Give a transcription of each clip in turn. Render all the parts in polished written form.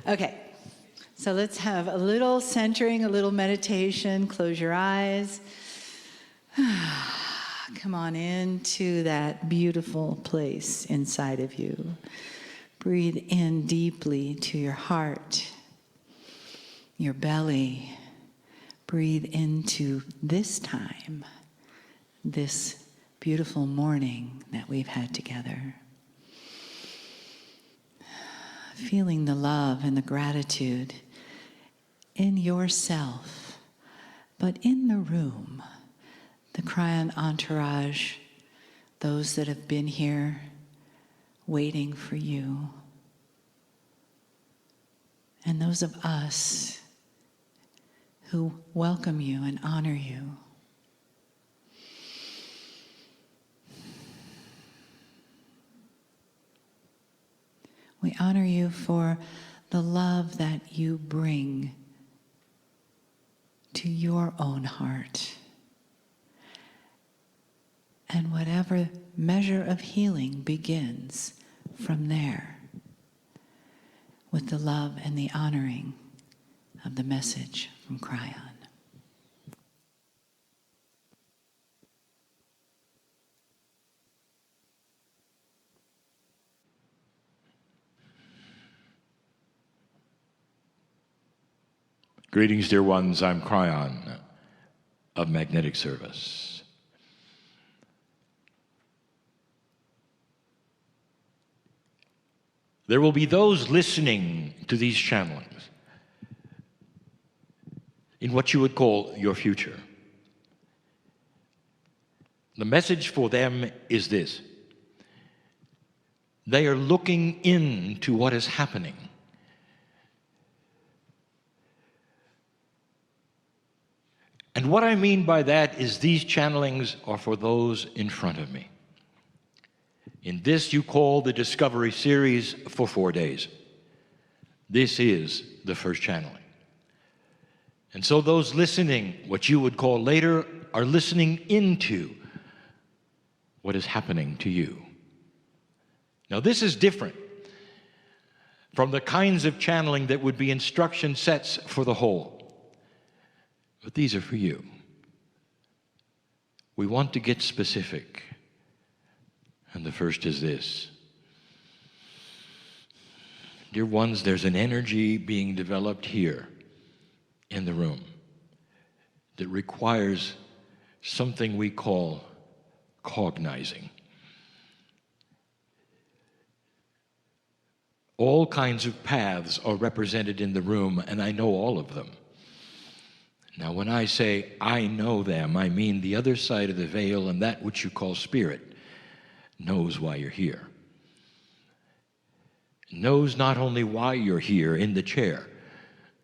Okay, so let's have a little centering, a little meditation. Close your eyes. Come on into that beautiful place inside of you. Breathe in deeply to your heart, your belly. Breathe into this time, this beautiful morning that we've had together. Feeling the love and the gratitude in yourself, but in the room, the Kryon entourage, those that have been here waiting for you, and those of us who welcome you and honor you. We honor you for the love that you bring to your own heart. And whatever measure of healing begins from there, with the love and the honoring of the message from Kryon. Greetings, dear ones. I'm Kryon of Magnetic Service. There will be those listening to these channelings in what you would call your future. The message for them is this: they are looking into what is happening. And what I mean by that is these channelings are for those in front of me. In this you call the Discovery Series for 4 days. This is the first channeling. And so those listening, what you would call later, are listening into what is happening to you. Now this is different from the kinds of channeling that would be instruction sets for the whole. But these are for you. We want to get specific. And the first is this. Dear ones, there's an energy being developed here in the room that requires something we call cognizing. All kinds of paths are represented in the room, and I know all of them. Now, when I say I know them, I mean the other side of the veil, and that which you call spirit knows why you're here. Knows not only why you're here in the chair,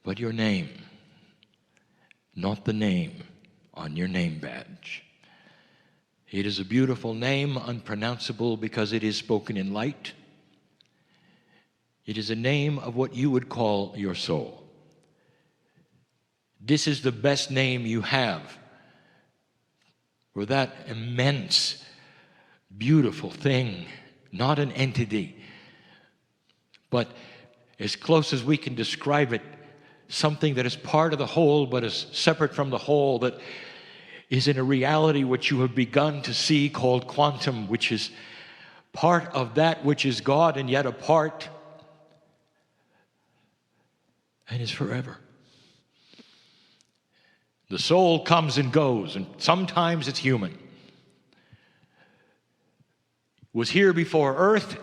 but your name, not the name on your name badge. It is a beautiful name, unpronounceable because it is spoken in light. It is a name of what you would call your soul. This is the best name you have for that immense, beautiful thing, not an entity, but as close as we can describe it, something that is part of the whole but is separate from the whole, that is in a reality which you have begun to see called quantum, which is part of that which is God and yet apart and is forever. The soul comes and goes, and sometimes it's human. It was here before earth,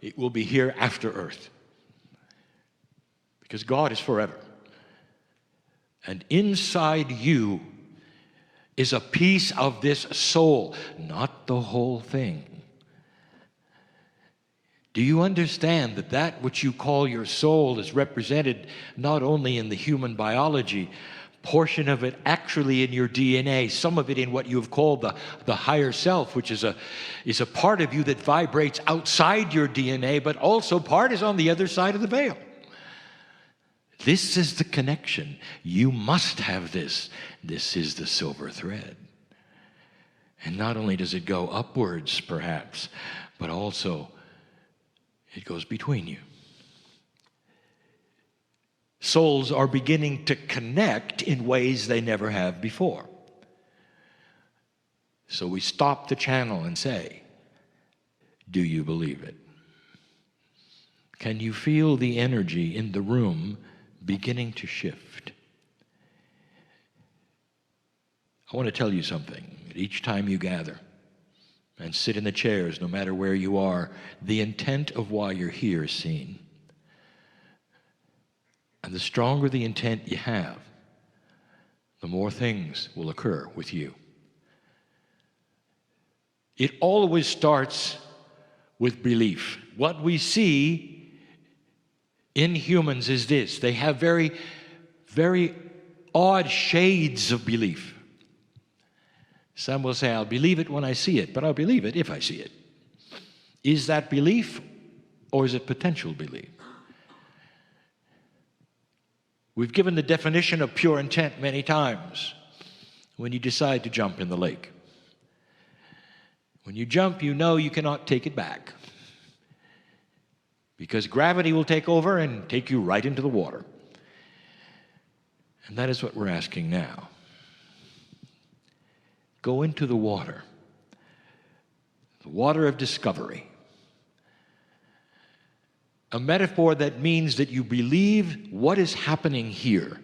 it will be here after earth. Because God is forever. And inside you is a piece of this soul, not the whole thing. Do you understand that that which you call your soul is represented not only in the human biology, portion of it actually in your DNA, some of it in what you've called the higher self, which is a part of you that vibrates outside your DNA, but also part is on the other side of the veil. This is the connection. You must have this. This is the silver thread. And not only does it go upwards, perhaps, but also it goes between you. souls are beginning to connect in ways they never have before. So we stop the channel and say, do you believe it? Can you feel the energy in the room beginning to shift? I want to tell you something. Each time you gather and sit in the chairs, no matter where you are, the intent of why you're here is seen. And the stronger the intent you have, the more things will occur with you. It always starts with belief. What we see in humans is this: they have very, very odd shades of belief. Some will say, I'll believe it when I see it, but I'll believe it if I see it. Is that belief or is it potential belief? We've given the definition of pure intent many times when you decide to jump in the lake. When you jump, you know you cannot take it back, because gravity will take over and take you right into the water. And that is what we're asking now. Go into the water of discovery. A metaphor that means that you believe what is happening here,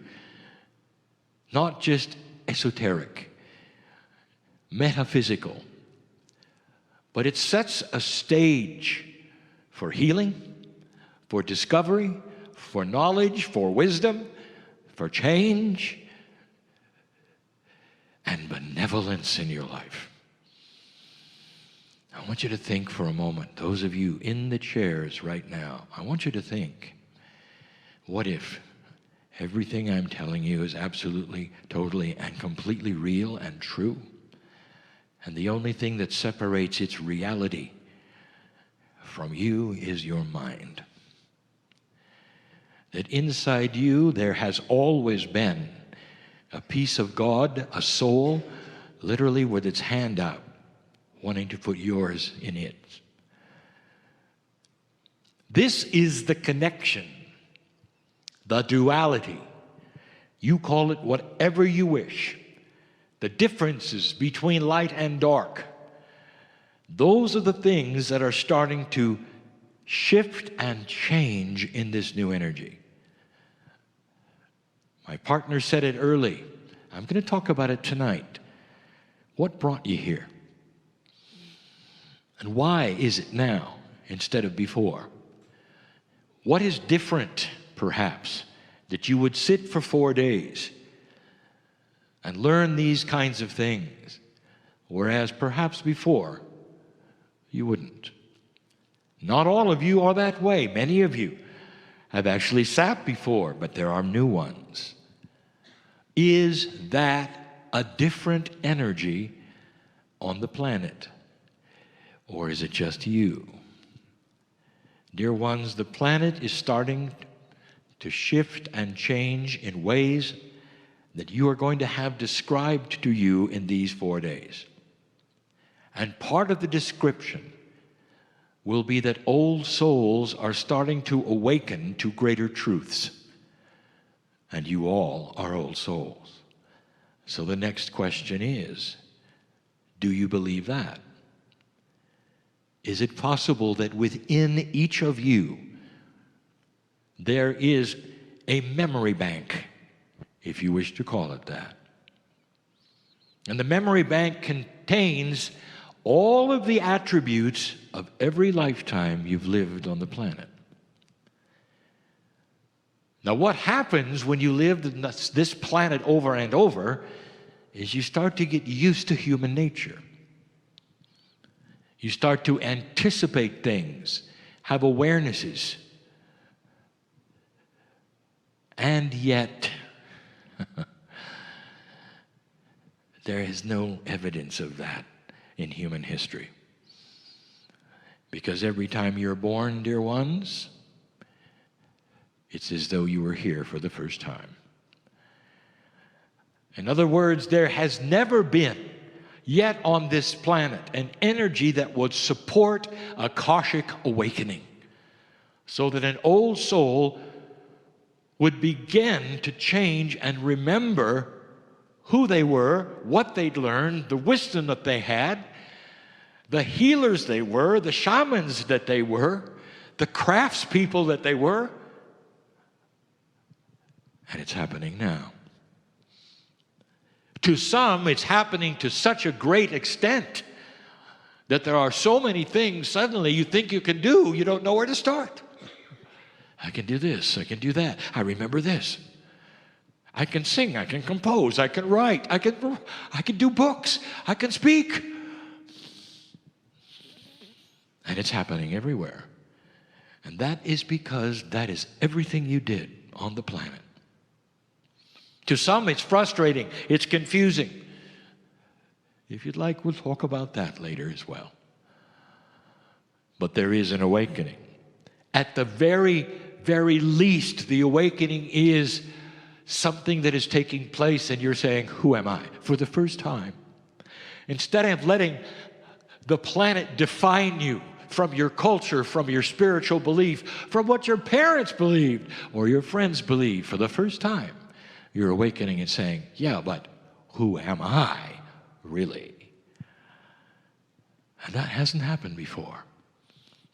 not just esoteric, metaphysical, but it sets a stage for healing, for discovery, for knowledge, for wisdom, for change, and benevolence in your life. I want you to think for a moment, those of you in the chairs right now, I want you to think, what if everything I'm telling you is absolutely, totally, and completely real and true? And the only thing that separates its reality from you is your mind. That inside you there has always been a piece of God, a soul, literally with its hand out, wanting to put yours in it. This is the connection, the duality. You call it whatever you wish. The differences between light and dark. Those are the things that are starting to shift and change in this new energy. My partner said it early. I'm going to talk about it tonight. What brought you here? And why is it now instead of before? What is different, perhaps, that you would sit for 4 days and learn these kinds of things, whereas perhaps before you wouldn't? Not all of you are that way. Many of you have actually sat before, but there are new ones. Is that a different energy on the planet? Or is it just you? Dear ones, the planet is starting to shift and change in ways that you are going to have described to you in these 4 days. And part of the description will be that old souls are starting to awaken to greater truths. And you all are old souls. So the next question is, do you believe that? Is it possible that within each of you there is a memory bank, if you wish to call it that? And the memory bank contains all of the attributes of every lifetime you've lived on the planet. Now, what happens when you live this planet over and over is you start to get used to human nature. You start to anticipate things, have awarenesses. And yet, there is no evidence of that in human history. Because every time you're born, dear ones, it's as though you were here for the first time. In other words, there has never been yet on this planet an energy that would support Akashic awakening, so that an old soul would begin to change and remember who they were, what they'd learned, the wisdom that they had, the healers they were, the shamans that they were, the craftspeople that they were. And it's happening now. To some, it's happening to such a great extent that there are so many things suddenly you think you can do, you don't know where to start. I can do this, I can do that, I remember this. I can sing, I can compose, I can write, I can do books, I can speak. And it's happening everywhere. And that is because that is everything you did on the planet. To some, it's frustrating, it's confusing. If you'd like, we'll talk about that later as well. But there is an awakening. At the very, very least, the awakening is something that is taking place and you're saying, who am I? For the first time. Instead of letting the planet define you from your culture, from your spiritual belief, from what your parents believed or your friends believed, for the first time, you're awakening and saying, yeah, but who am I really? And that hasn't happened before.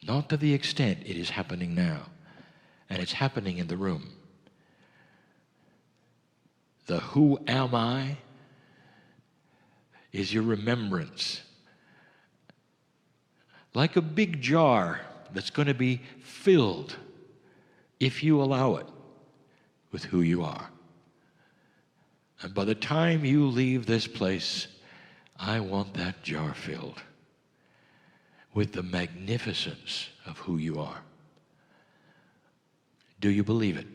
Not to the extent it is happening now. And it's happening in the room. The who am I is your remembrance. Like a big jar that's going to be filled, if you allow it, with who you are. And by the time you leave this place, I want that jar filled with the magnificence of who you are. Do you believe it?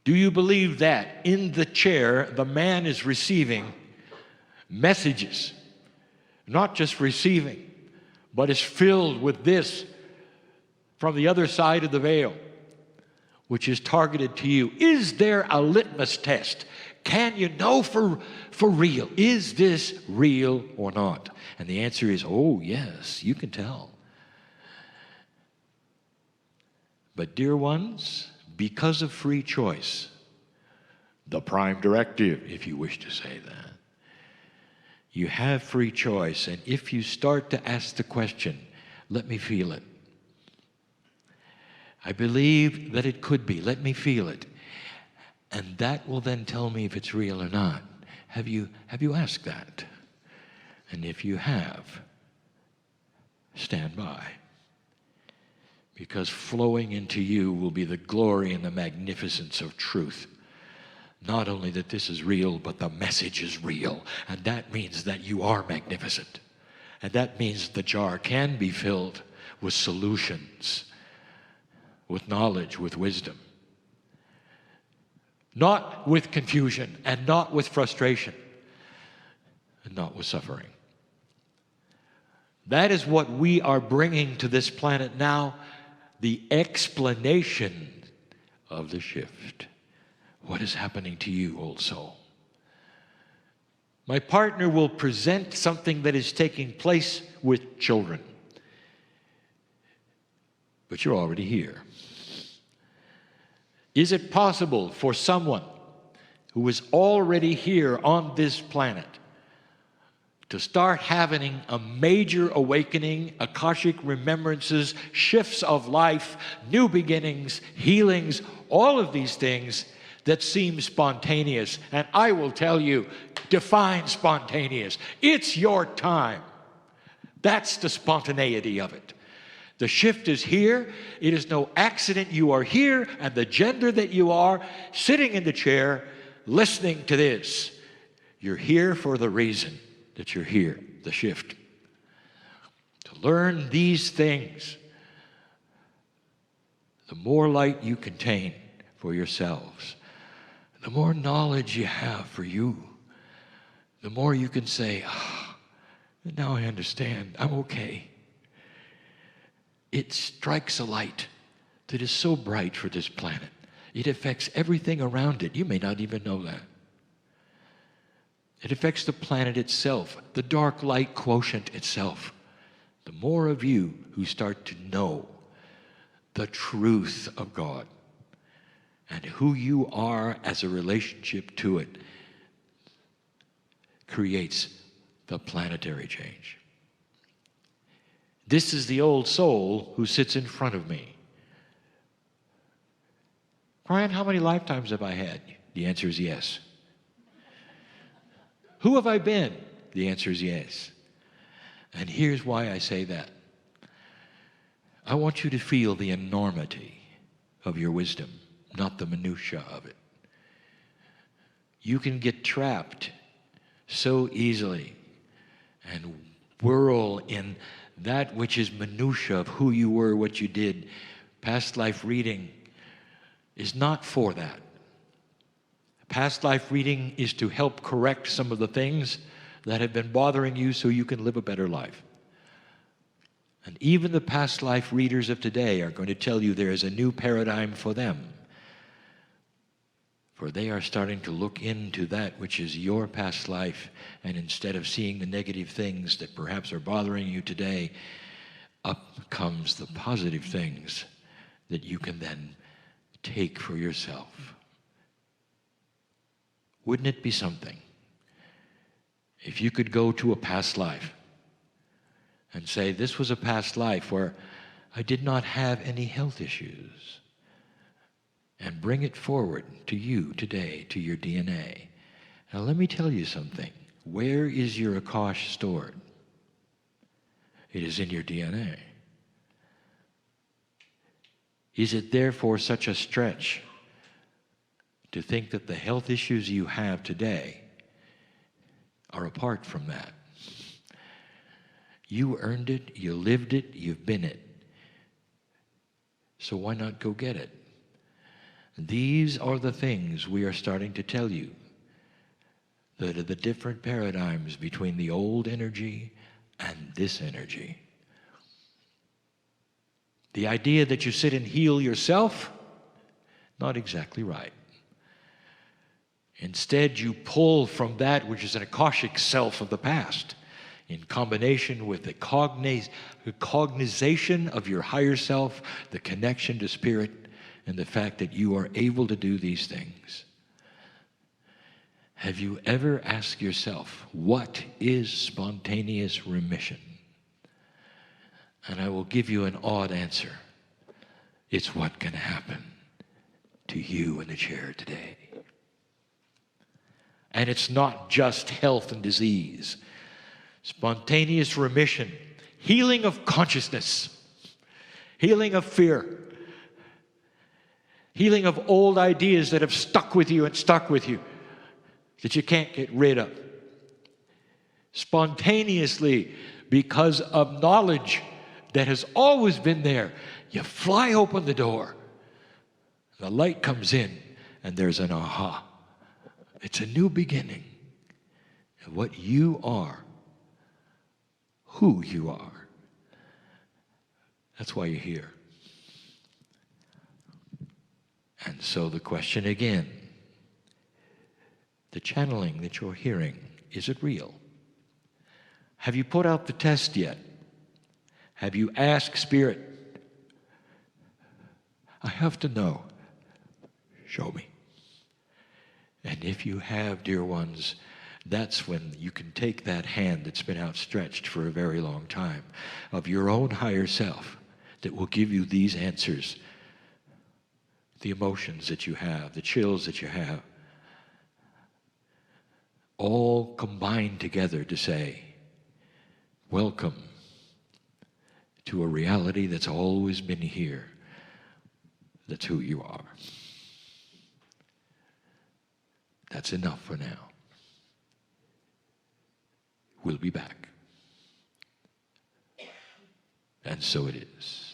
Do you believe that in the chair, the man is receiving messages? Not just receiving, but is filled with this from the other side of the veil, which is targeted to you. Is there a litmus test? Can you know for real? Is this real or not? And the answer is, oh, yes, you can tell. But dear ones, because of free choice, the prime directive, if you wish to say that, you have free choice. And if you start to ask the question, let me feel it. I believe that it could be. Let me feel it. And that will then tell me if it's real or not. Have you asked that? And if you have, stand by. Because flowing into you will be the glory and the magnificence of truth. Not only that this is real, but the message is real. And that means that you are magnificent. And that means the jar can be filled with solutions, with knowledge, with wisdom. Not with confusion, and not with frustration, and not with suffering. That is what we are bringing to this planet now, the explanation of the shift. What is happening to you, old soul? My partner will present something that is taking place with children. But you're already here. Is it possible for someone who is already here on this planet to start having a major awakening, Akashic remembrances, shifts of life, new beginnings, healings, all of these things that seem spontaneous? And I will tell you, define spontaneous. It's your time. That's the spontaneity of it. The shift is here. It is no accident you are here, and the gender that you are, sitting in the chair, listening to this. You're here for the reason that you're here, the shift. To learn these things, the more light you contain for yourselves, the more knowledge you have for you, the more you can say, now I understand, I'm okay. It strikes a light that is so bright for this planet. It affects everything around it. You may not even know that. It affects the planet itself, the dark light quotient itself. The more of you who start to know the truth of God and who you are as a relationship to it creates the planetary change. This is the old soul who sits in front of me. Kryon, how many lifetimes have I had? The answer is yes. Who have I been? The answer is yes. And here's why I say that. I want you to feel the enormity of your wisdom, not the minutia of it. You can get trapped so easily and whirl in that which is minutia of who you were, what you did. Past life reading is not for that. Past life reading is to help correct some of the things that have been bothering you so you can live a better life. And even the past life readers of today are going to tell you there is a new paradigm for them. For they are starting to look into that which is your past life, and instead of seeing the negative things that perhaps are bothering you today, up comes the positive things that you can then take for yourself. Wouldn't it be something if you could go to a past life and say, this was a past life where I did not have any health issues, and bring it forward to you today, to your DNA. Now let me tell you something. Where is your Akash stored? It is in your DNA. Is it therefore such a stretch to think that the health issues you have today are apart from that? You earned it, you lived it, you've been it. So why not go get it? These are the things we are starting to tell you that are the different paradigms between the old energy and this energy. The idea that you sit and heal yourself, not exactly right. Instead, you pull from that which is an Akashic self of the past, in combination with the cognization of your higher self, the connection to spirit, and the fact that you are able to do these things. Have you ever asked yourself, what is spontaneous remission? And I will give you an odd answer. It's what can happen to you in the chair today. And it's not just health and disease. Spontaneous remission, healing of consciousness, healing of fear, healing of old ideas that have stuck with you and stuck with you that you can't get rid of. Spontaneously, because of knowledge that has always been there, you fly open the door, the light comes in, and there's an aha. It's a new beginning. And what you are, who you are, that's why you're here. And so the question again, the channeling that you're hearing, is it real? Have you put out the test yet? Have you asked Spirit, I have to know, show me. And if you have, dear ones, that's when you can take that hand that's been outstretched for a very long time of your own higher self that will give you these answers, the emotions that you have, the chills that you have, all combined together to say, welcome to a reality that's always been here. That's who you are. That's enough for now. We'll be back. And so it is.